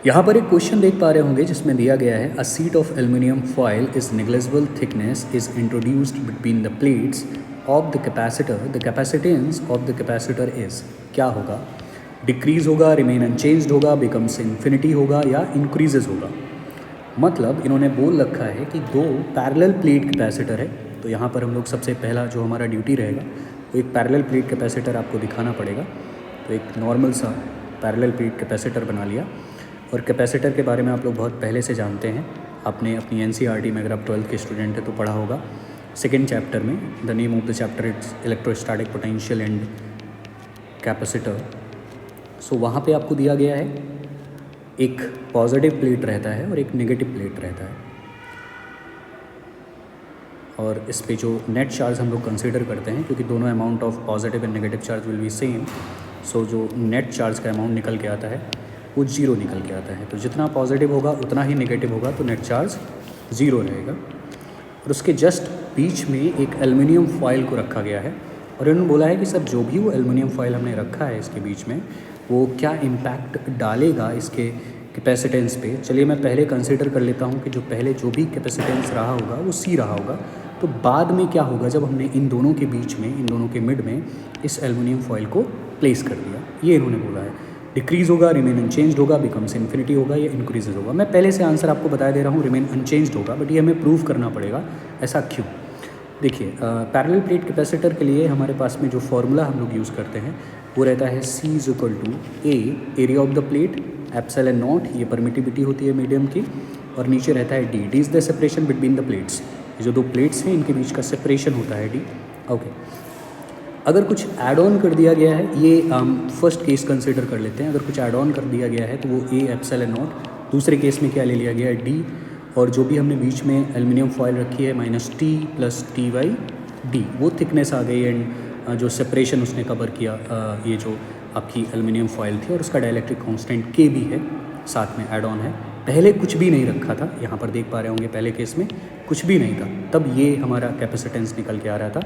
यहाँ पर एक क्वेश्चन देख पा रहे होंगे जिसमें दिया गया है a sheet of aluminium foil is negligible thickness is introduced between the plates of the capacitor the capacitance of the capacitor is. क्या होगा? डिक्रीज होगा, रिमेन अनचेंज्ड होगा, बिकम्स इन्फिनिटी होगा या इंक्रीजेज होगा। मतलब इन्होंने बोल रखा है कि दो पैरेलल प्लेट कैपेसिटर है, तो यहाँ पर हम लोग सबसे पहला जो हमारा ड्यूटी रहेगा वो एक पैरेलल प्लेट कैपेसिटर आपको दिखाना पड़ेगा। तो एक नॉर्मल सा पैरेलल प्लेट कैपेसिटर बना लिया। और कैपेसिटर के बारे में आप लोग बहुत पहले से जानते हैं, आपने अपनी एनसीईआरटी में अगर आप 12th के स्टूडेंट हैं तो पढ़ा होगा। सेकेंड चैप्टर में the name of the chapter it's electrostatic potential and capacitor. So वहाँ पे आपको दिया गया है एक पॉजिटिव प्लेट रहता है और एक नेगेटिव प्लेट रहता है, और इस पे जो नेट चार्ज हम लोग कंसिडर करते हैं, क्योंकि दोनों amount of positive and negative charge will be same, so जो नेट चार्ज का अमाउंट निकल के आता है वो 0 निकल के आता है। तो जितना पॉजिटिव होगा उतना ही नेगेटिव होगा, तो नेट चार्ज 0 रहेगा। और उसके जस्ट बीच में एक एल्युमिनियम फॉयल को रखा गया है, और इन्होंने बोला है कि सर जो भी वो एल्युमिनियम फॉयल हमने रखा है इसके बीच में वो क्या इम्पैक्ट डालेगा इसके कैपेसिटेंस पे। चलिए मैं पहले कंसिडर कर लेता हूँ कि जो पहले जो भी कैपेसिटेंस रहा होगा वो C रहा होगा, तो बाद में क्या होगा जब हमने इन दोनों के बीच में, इन दोनों के मिड में इस एल्युमिनियम फॉयल को प्लेस कर दिया। ये इन्होंने बोला है। डिक्रीज होगा, रिमेन अनचेंज्ड होगा, बिकम्स इन्फिनिटी होगा या इंक्रीजेज होगा। मैं पहले से आंसर आपको बता दे रहा हूँ, रिमेन अनचेंज्ड होगा, बट ये हमें प्रूव करना पड़ेगा। ऐसा क्यों? देखिए, पैरेलल प्लेट कैपेसिटर के लिए हमारे पास में जो फॉर्मूला हम लोग यूज़ करते हैं वो रहता है C = A area of the plate epsilon not, ये परमिटिविटी होती है मीडियम की, और नीचे रहता है D is the separation between the plates. जो दो प्लेट्स हैं इनके बीच का सेपरेशन होता है D। ओके, अगर कुछ ऐड ऑन कर दिया गया है, ये फर्स्ट केस कंसिडर कर लेते हैं। अगर कुछ ऐड ऑन कर दिया गया है तो वो A एप्सिलॉन नॉट, दूसरे केस में क्या ले लिया गया है D, और जो भी हमने बीच में एल्युमिनियम फॉयल रखी है -T + T/D, वो थिकनेस आ गई। एंड जो सेपरेशन उसने कवर किया, ये जो आपकी एल्युमिनियम फॉयल थी, और उसका डाइलेक्ट्रिक कांस्टेंट K भी है, साथ में ऐड ऑन है। पहले कुछ भी नहीं रखा था, यहाँ पर देख पा रहे होंगे पहले केस में कुछ भी नहीं था, तब ये हमारा कैपेसिटेंस निकल के आ रहा था।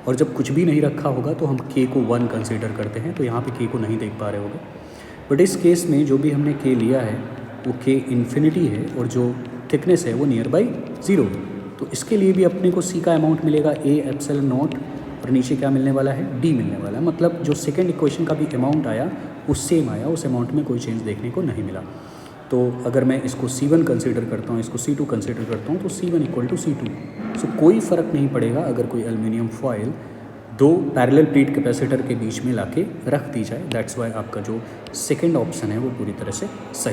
और जब कुछ भी नहीं रखा होगा तो हम K को 1 कंसिडर करते हैं, तो यहाँ पे K को नहीं देख पा रहे होंगे। बट इस केस में जो भी हमने K लिया है वो K इन्फिनिटी है, और जो थिकनेस है वो नियर बाई 0 है। तो इसके लिए भी अपने को C का अमाउंट मिलेगा A एप्सिलॉन नॉट, और नीचे क्या मिलने वाला है? D मिलने वाला है। मतलब जो सेकेंड इक्वेशन का भी अमाउंट आया वो सेम आया, उस अमाउंट में कोई चेंज देखने को नहीं मिला। तो अगर मैं इसको C1 कंसिडर करता हूँ, इसको C2 कंसिडर करता हूँ, तो C1 = C2। सो कोई फ़र्क नहीं पड़ेगा अगर कोई एल्युमिनियम फॉयल दो पैरेलल प्लेट कैपेसिटर के बीच में लाके रख दी जाए। दैट्स वाई आपका जो सेकंड ऑप्शन है वो पूरी तरह से सही